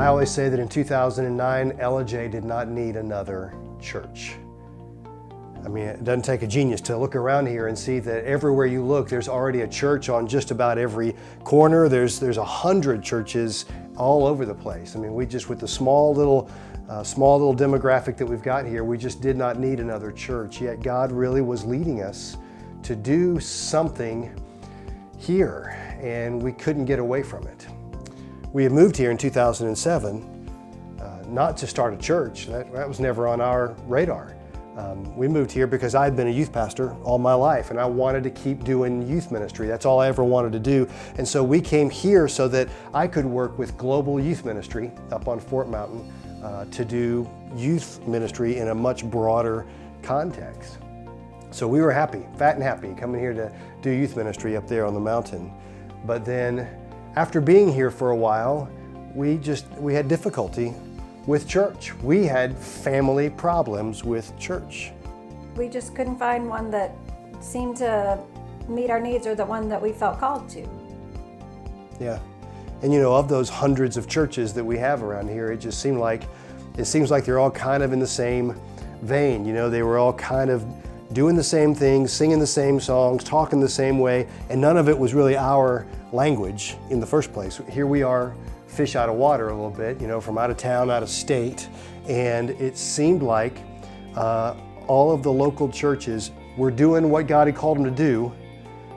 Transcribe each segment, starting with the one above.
I always say that in 2009, LJ did not need another church. I mean, it doesn't take a genius to look around here and see that everywhere you look, there's already a church on just about every corner. There's 100 churches all over the place. I mean, we just, with the small little demographic that we've got here, we just did not need another church. Yet God really was leading us to do something here, and we couldn't get away from it. We had moved here in 2007, not to start a church. That was never on our radar. We moved here because I'd been a youth pastor all my life, and I wanted to keep doing youth ministry. That's all I ever wanted to do. And so we came here so that I could work with Global Youth Ministry up on Fort Mountain to do youth ministry in a much broader context. So we were happy, fat and happy, coming here to do youth ministry up there on the mountain. But then after being here for a while, we had difficulty with church. We had family problems with church. We just couldn't find one that seemed to meet our needs or the one that we felt called to. Yeah. And you know, of those hundreds of churches that we have around here, it seems like they're all kind of in the same vein. You know, they were all kind of doing the same things, singing the same songs, talking the same way, and none of it was really our language in the first place. Here we are, fish out of water a little bit, you know, from out of town, out of state, and it seemed like all of the local churches were doing what God had called them to do,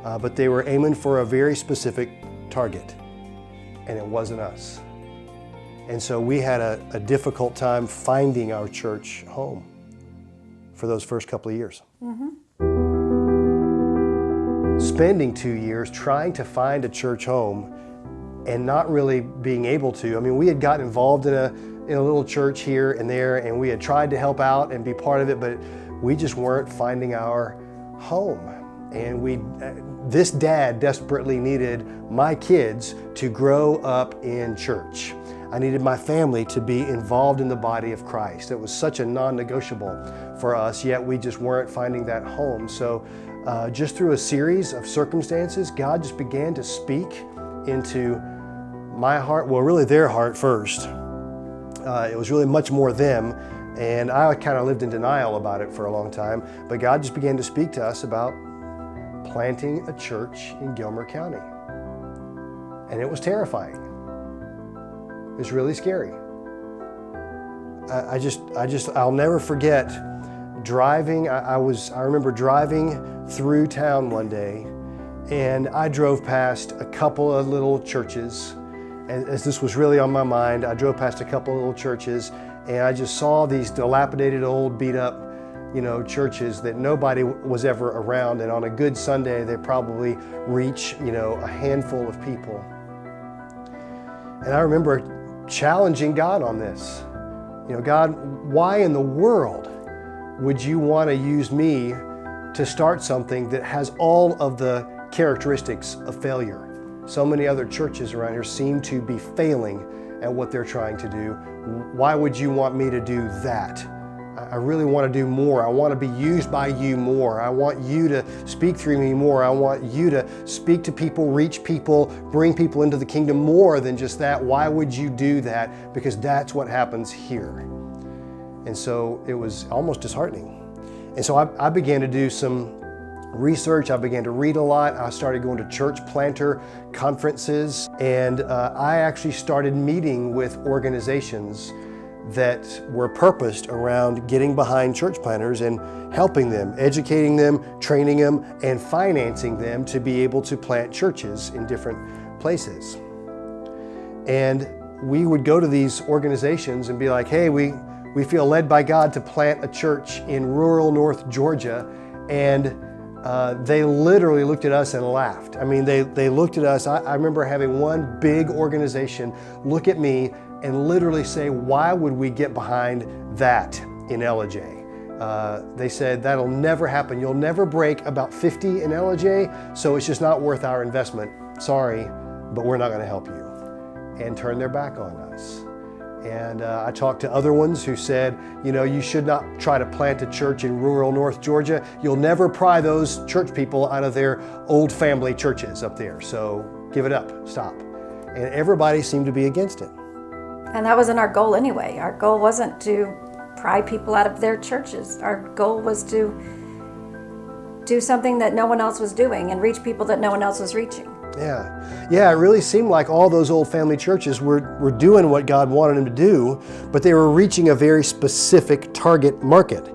but they were aiming for a very specific target, and it wasn't us. And so we had a difficult time finding our church home for those first couple of years. Mm-hmm. Spending 2 years trying to find a church home and not really being able to. I mean, we had gotten involved in a little church here and there, and we had tried to help out and be part of it, but we just weren't finding our home. And this dad desperately needed my kids to grow up in church. I needed my family to be involved in the body of Christ. It was such a non-negotiable for us, yet we just weren't finding that home. So just through a series of circumstances, God just began to speak into my heart, well, really their heart first. It was really much more them, and I kind of lived in denial about it for a long time, but God just began to speak to us about planting a church in Gilmer County. And it was terrifying. It was really scary. I'll never forget driving. I remember driving through town one day, and I drove past a couple of little churches. And as this was really on my mind, I drove past a couple of little churches, and I just saw these dilapidated, old, beat up, churches that nobody was ever around. And on a good Sunday, they probably reach, a handful of people. And I remember challenging God on this. God, why in the world would you want to use me to start something that has all of the characteristics of failure? So many other churches around here seem to be failing at what they're trying to do. Why would you want me to do that? I really want to do more. I want to be used by you more. I want you to speak through me more. I want you to speak to people, reach people, bring people into the kingdom more than just that. Why would you do that? Because that's what happens here. And so it was almost disheartening. And so I began to do some research. I began to read a lot. I started going to church planter conferences, and I actually started meeting with organizations that were purposed around getting behind church planters and helping them, educating them, training them, and financing them to be able to plant churches in different places. And we would go to these organizations and be like, hey, we feel led by God to plant a church in rural North Georgia. And they literally looked at us and laughed. I mean, they looked at us. I remember having one big organization look at me and literally say, why would we get behind that in LJ? They said, that'll never happen. You'll never break about 50 in LJ, so it's just not worth our investment. Sorry, but we're not going to help you. And turn their back on us. And I talked to other ones who said, you should not try to plant a church in rural North Georgia. You'll never pry those church people out of their old family churches up there. So give it up, stop. And everybody seemed to be against it. And that wasn't our goal anyway. Our goal wasn't to pry people out of their churches. Our goal was to do something that no one else was doing and reach people that no one else was reaching. Yeah, it really seemed like all those old family churches were doing what God wanted them to do, but they were reaching a very specific target market.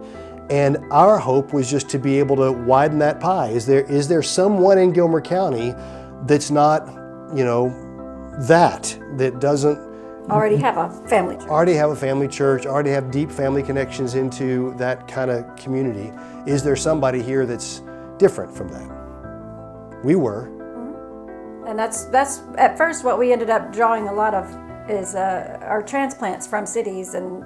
And our hope was just to be able to widen that pie. Is there someone in Gilmer County that's not, that doesn't Already have a family church. already have a family church, already have deep family connections into that kind of community? Is there somebody here that's different from that? We were. And that's at first what we ended up drawing a lot of is our transplants from cities and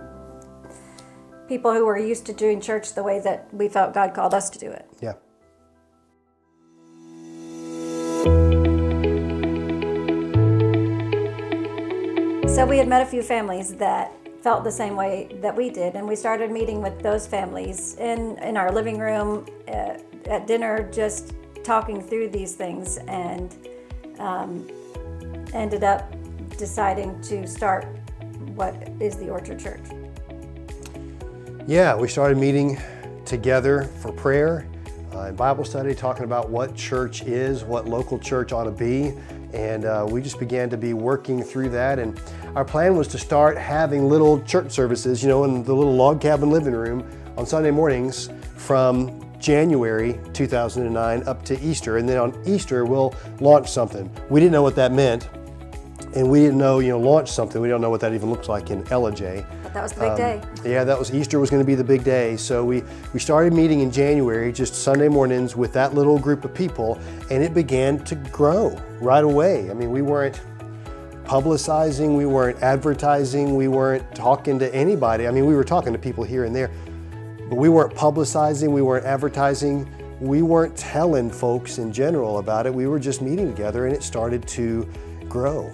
people who were used to doing church the way that we felt God called us to do it. Yeah. So we had met a few families that felt the same way that we did, and we started meeting with those families in our living room, at dinner, just talking through these things, and ended up deciding to start what is the Orchard Church. Yeah, we started meeting together for prayer and Bible study, talking about what church is, what local church ought to be, and we just began to be working through that. And our plan was to start having little church services, in the little log cabin living room on Sunday mornings from January 2009 up to Easter, and then on Easter we'll launch something. We didn't know what that meant, and we didn't know, launch something. We don't know what that even looks like in LJ. But that was the big day. Yeah, Easter was going to be the big day. So we started meeting in January, just Sunday mornings with that little group of people, and it began to grow right away. I mean, we weren't publicizing, we weren't advertising, we weren't talking to anybody. I mean, we were talking to people here and there, but we weren't publicizing, we weren't advertising, we weren't telling folks in general about it. We were just meeting together, and it started to grow.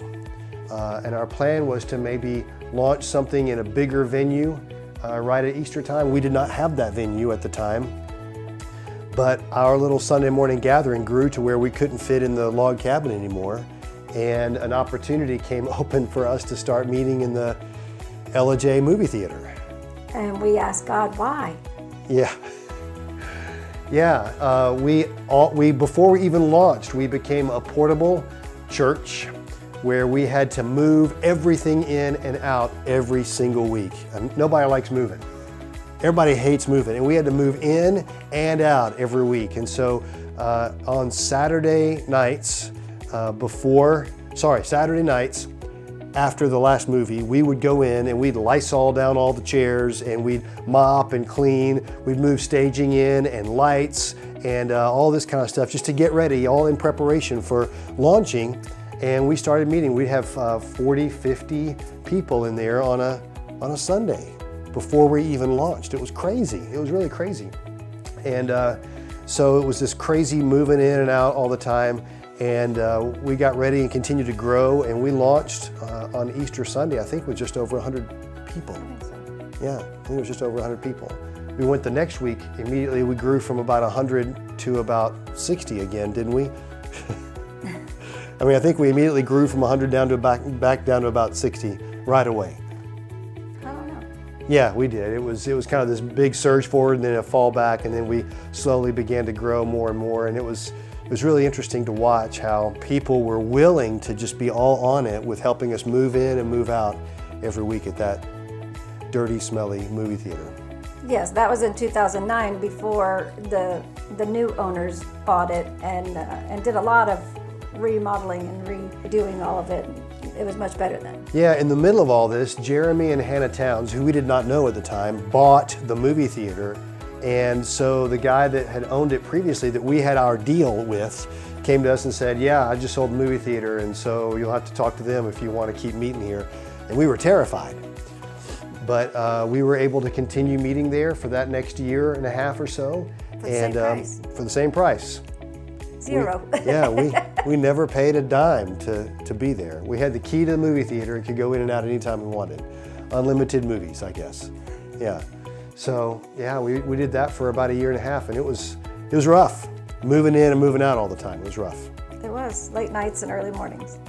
And our plan was to maybe launch something in a bigger venue right at Easter time. We did not have that venue at the time, but our little Sunday morning gathering grew to where we couldn't fit in the log cabin anymore, and an opportunity came open for us to start meeting in the LJ movie theater. And we asked God why. Yeah. We before we even launched, we became a portable church where we had to move everything in and out every single week. Nobody likes moving. Everybody hates moving, and we had to move in and out every week. And so on Saturday nights, Saturday nights after the last movie, we would go in and we'd Lysol down all the chairs, and we'd mop and clean. We'd move staging in and lights and all this kind of stuff just to get ready, all in preparation for launching. And we started meeting. We'd have 40, 50 people in there on a Sunday before we even launched. It was crazy. It was really crazy. And so it was this crazy moving in and out all the time. And we got ready and continued to grow. And we launched on Easter Sunday, I think, with just over 100 people. I think so. Yeah, I think it was just over 100 people. We went the next week. Immediately we grew from about 100 to about 60 again, didn't we? I mean, I think we immediately grew from 100 down to back down to about 60 right away. I don't know. Yeah, we did. It was kind of this big surge forward and then a fall back, and then we slowly began to grow more and more. And it was really interesting to watch how people were willing to just be all on it with helping us move in and move out every week at that dirty, smelly movie theater. Yes, that was in 2009 before the new owners bought it and did a lot of remodeling and redoing all of it. It was much better then. Yeah, in the middle of all this, Jeremy and Hannah Towns, who we did not know at the time, bought the movie theater. And so the guy that had owned it previously, that we had our deal with, came to us and said, yeah, I just sold the movie theater, and so you'll have to talk to them if you want to keep meeting here. And we were terrified. But we were able to continue meeting there for that next year and a half or so. For the same price. For the same price. Zero. We never paid a dime to be there. We had the key to the movie theater and could go in and out anytime we wanted. Unlimited movies, I guess. Yeah. So yeah, we did that for about a year and a half, and it was rough. Moving in and moving out all the time. It was rough. It was late nights and early mornings.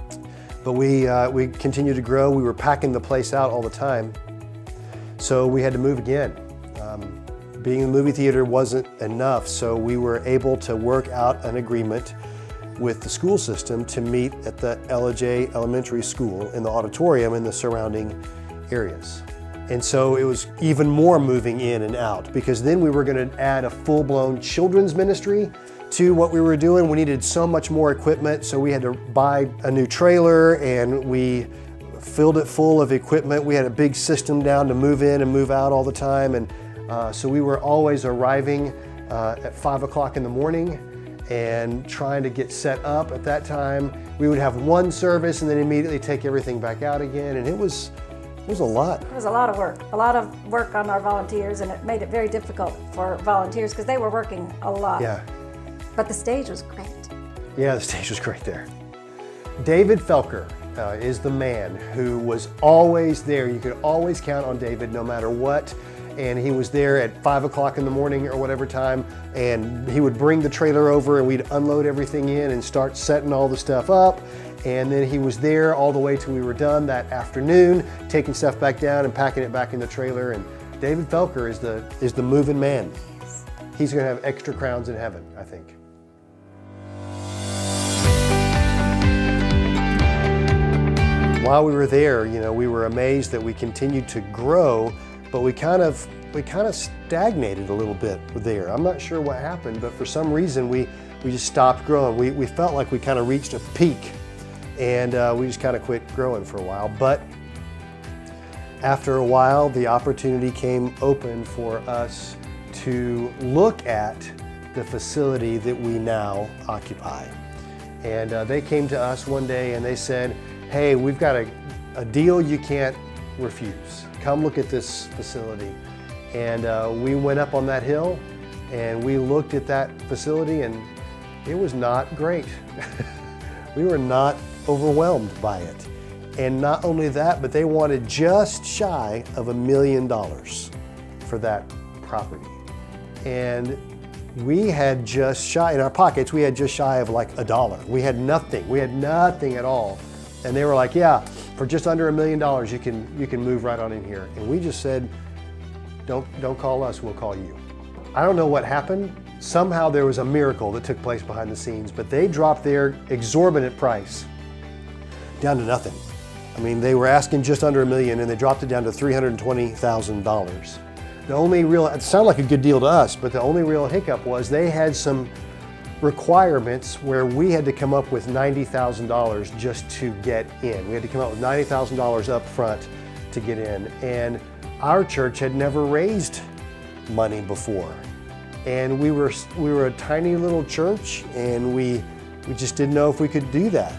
But we continued to grow. We were packing the place out all the time. So we had to move again. Being in the movie theater wasn't enough, so we were able to work out an agreement with the school system to meet at the LJ Elementary School in the auditorium in the surrounding areas. And so it was even more moving in and out, because then we were going to add a full-blown children's ministry to what we were doing. We needed so much more equipment, so we had to buy a new trailer, and we filled it full of equipment. We had a big system down to move in and move out all the time, and so we were always arriving at 5 o'clock in the morning and trying to get set up. At that time, we would have one service and then immediately take everything back out again, and it was a lot. It was a lot of work on our volunteers, and it made it very difficult for volunteers because they were working a lot. Yeah. But the stage was great. Yeah, the stage was great there. David Felker is the man who was always there. You could always count on David no matter what. And he was there at 5 o'clock in the morning or whatever time, and he would bring the trailer over and we'd unload everything in and start setting all the stuff up. And then he was there all the way till we were done that afternoon, taking stuff back down and packing it back in the trailer. And David Felker is the moving man. Yes. He's gonna have extra crowns in heaven, I think. While we were there, we were amazed that we continued to grow, but we kind of stagnated a little bit there. I'm not sure what happened, but for some reason we just stopped growing. We felt like we kind of reached a peak, and we just kind of quit growing for a while. But after a while, the opportunity came open for us to look at the facility that we now occupy. And they came to us one day and they said, "Hey, we've got a deal you can't refuse. Come look at this facility." And we went up on that hill and we looked at that facility, and it was not great. We were not overwhelmed by it. And not only that, but they wanted just shy of $1 million for that property. And we had just shy, in our pockets, we had just shy of like $1. We had nothing at all. And they were like, "Yeah, for just under $1 million, you can move right on in here." And we just said, don't call us, we'll call you. I don't know what happened. Somehow there was a miracle that took place behind the scenes, but they dropped their exorbitant price down to nothing. I mean, they were asking just under $1 million, and they dropped it down to $320,000. It sounded like a good deal to us, but the only real hiccup was they had some requirements where we had to come up with $90,000 just to get in. We had to come up with $90,000 up front to get in. And our church had never raised money before. And we were a tiny little church, and we just didn't know if we could do that.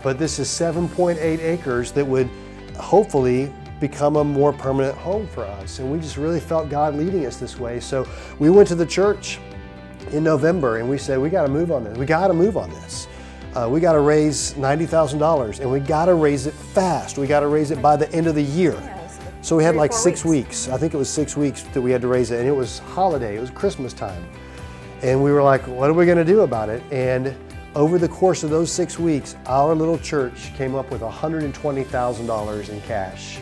But this is 7.8 acres that would hopefully become a more permanent home for us. And we just really felt God leading us this way. So we went to the church in November and we said, we got to move on this. We got to move on this. We got to raise $90,000, and we got to raise it fast. We got to raise it by the end of the year. So we had like 6 weeks. I think it was 6 weeks that we had to raise it, and it was holiday, it was Christmas time. And we were like, what are we going to do about it? And over the course of those 6 weeks, our little church came up with $120,000 in cash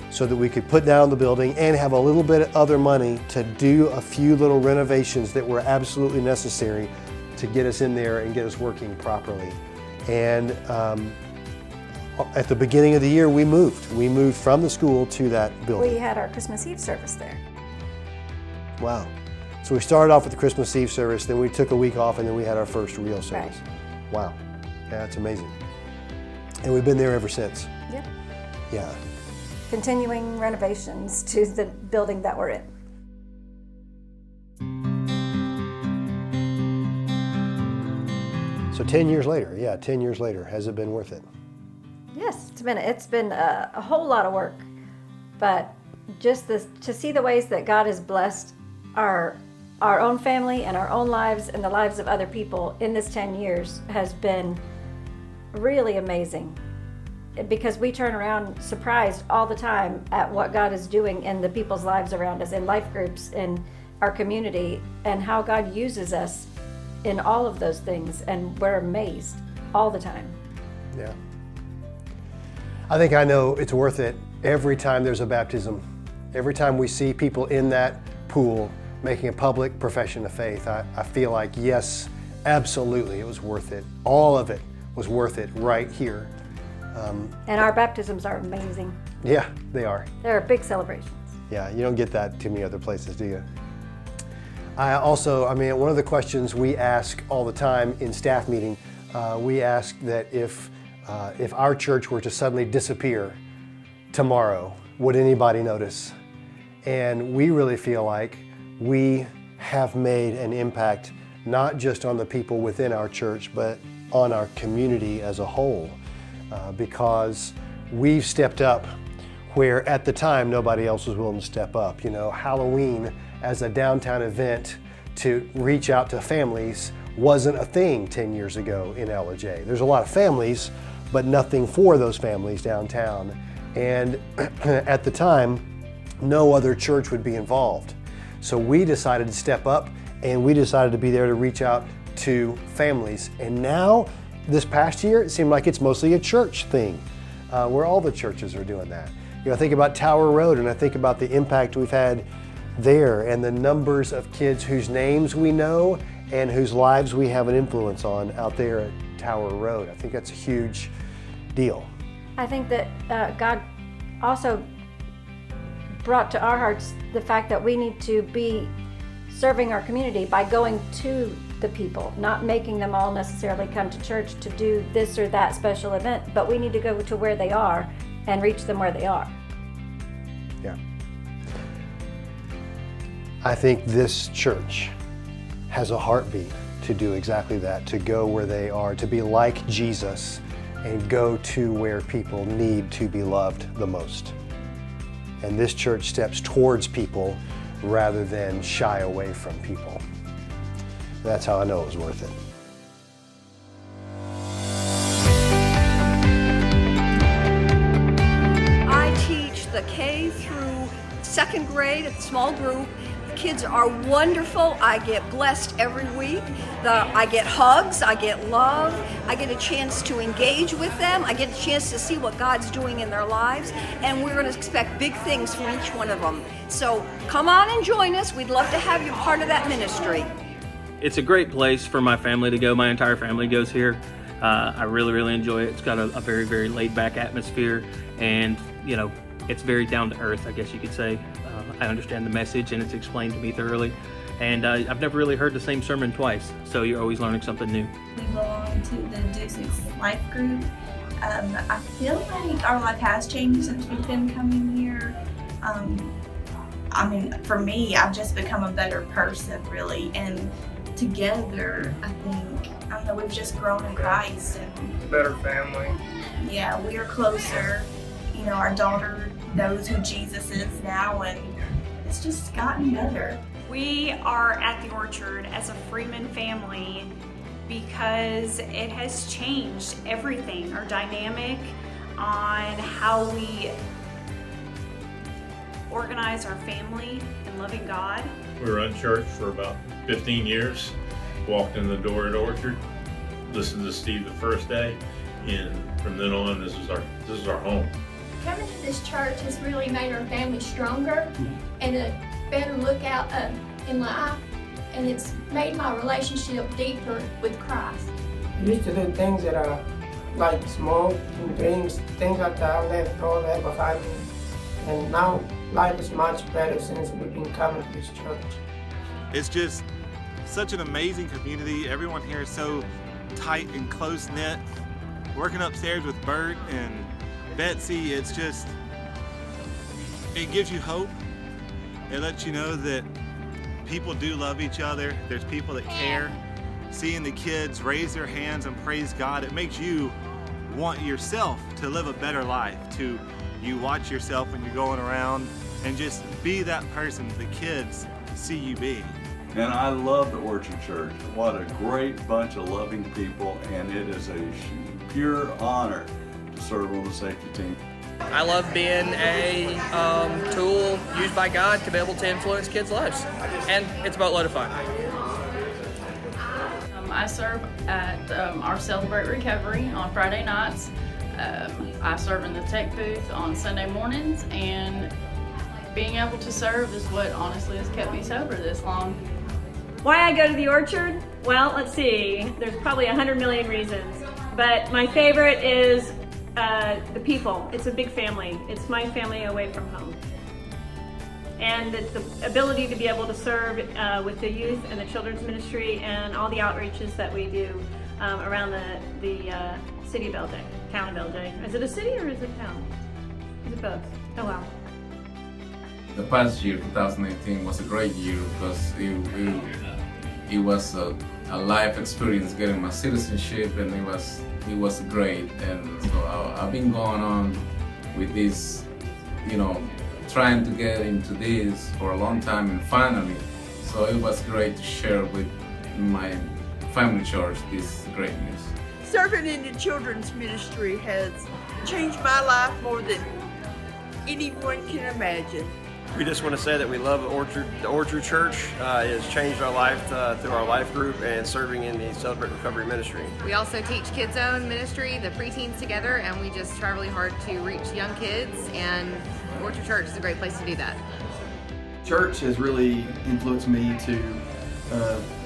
so that we could put down the building and have a little bit of other money to do a few little renovations that were absolutely necessary to get us in there and get us working properly. And at the beginning of the year, we moved. We moved from the school to that building. We had our Christmas Eve service there. Wow. So we started off with the Christmas Eve service, then we took a week off, and then we had our first real service. Right. Wow. Yeah, that's amazing. And we've been there ever since. Yeah. Yeah. Continuing renovations to the building that we're in. So 10 years later, 10 years later, has it been worth it? Yes, it's been a whole lot of work, but just to see the ways that God has blessed our own family and our own lives and the lives of other people in this 10 years has been really amazing, because we turn around surprised all the time at what God is doing in the people's lives around us, in life groups, in our community, and how God uses us in all of those things, and we're amazed all the time. Yeah. I think I know it's worth it every time there's a baptism. Every time we see people in that pool making a public profession of faith, I feel like, yes, absolutely, it was worth it. All of it was worth it right here. And our baptisms are amazing. Yeah, they are. They're big celebrations. Yeah, you don't get that too many other places, do you? One of the questions we ask all the time in staff meeting, we ask that if our church were to suddenly disappear tomorrow, would anybody notice? And we really feel like we have made an impact, not just on the people within our church, but on our community as a whole, because we've stepped up where at the time nobody else was willing to step up. You know, Halloween as a downtown event to reach out to families wasn't a thing 10 years ago in LJ. There's a lot of families, but nothing for those families downtown. And at the time, no other church would be involved. So we decided to step up, and we decided to be there to reach out to families. And now, this past year, it seemed like it's mostly a church thing, where all the churches are doing that. You know, I think about Tower Road, and I think about the impact we've had there, and the numbers of kids whose names we know and whose lives we have an influence on out there at Tower Road. I think that's a huge deal. I think that God also brought to our hearts the fact that we need to be serving our community by going to the people, not making them all necessarily come to church to do this or that special event, but we need to go to where they are and reach them where they are. Yeah. I think this church has a heartbeat to do exactly that, to go where they are, to be like Jesus and go to where people need to be loved the most. And this church steps towards people rather than shy away from people. That's how I know it was worth it. I teach the K through second grade at the small group. The kids are wonderful. I get blessed every week. I get hugs, I get love, I get a chance to engage with them, I get a chance to see what God's doing in their lives, and we're going to expect big things from each one of them. So come on and join us. We'd love to have you part of that ministry. It's a great place for my family to go. My entire family goes here. I really enjoy it. It's got a very, very laid-back atmosphere, and you know, it's very down to earth, I guess you could say. I understand the message, and it's explained to me thoroughly. And I've never really heard the same sermon twice, so you're always learning something new. We belong to the Deuce's Life Group. I feel like our life has changed since we've been coming here. For me, I've just become a better person, really. And together, we've just grown in Christ. And better family. Yeah, we are closer. You know, our daughter knows who Jesus is now, and it's just gotten better. We are at the Orchard as a Freeman family because it has changed everything, our dynamic on how we organize our family and loving God. We were in church for about 15 years, walked in the door at Orchard, listened to Steve the first day, and from then on, this is our home. Coming to this church has really made our family stronger and a better lookout in life, and it's made my relationship deeper with Christ. I used to do things that are like smoke and drinks, things like that. I left all that behind me, and now life is much better since we've been coming to this church. It's just such an amazing community. Everyone here is so tight and close-knit. Working upstairs with Bert and Betsy, it gives you hope. It lets you know that people do love each other. There's people that care. Seeing the kids raise their hands and praise God, it makes you want yourself to live a better life. You watch yourself when you're going around and just be that person the kids see you be. And I love the Orchard Church. What a great bunch of loving people, and it is a pure honor to serve on the safety team. I love being a tool used by God to be able to influence kids' lives, and it's a boatload of fun. I serve at our Celebrate Recovery on Friday nights. I serve in the tech booth on Sunday mornings, and being able to serve is what honestly has kept me sober this long. Why I go to the Orchard? Well, let's see. There's probably 100 million reasons, but my favorite is the people. It's a big family. It's my family away from home. And it's the ability to be able to serve with the youth and the children's ministry and all the outreaches that we do around the city of LJ, town of LJ. Is it a city or is it town? Is it both? Oh wow. The past year, 2018, was a great year because it was a life experience getting my citizenship, and it was great. And so I've been going on with this, trying to get into this for a long time, and finally, so it was great to share with my family church this great news. Serving in the children's ministry has changed my life more than anyone can imagine. We just want to say that we love the Orchard. The Orchard Church has changed our life through our life group and serving in the Celebrate Recovery ministry. We also teach Kids Zone ministry, the preteens together, and we just try really hard to reach young kids, and Orchard Church is a great place to do that. Church has really influenced me to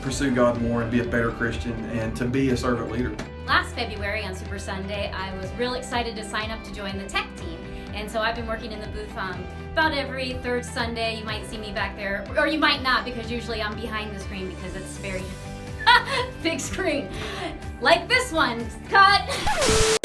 pursue God more and be a better Christian and to be a servant leader. Last February on Super Sunday, I was real excited to sign up to join the tech team. And so I've been working in the booth about every third Sunday. You might see me back there, or you might not, because usually I'm behind the screen because it's very big screen. Like this one. Cut!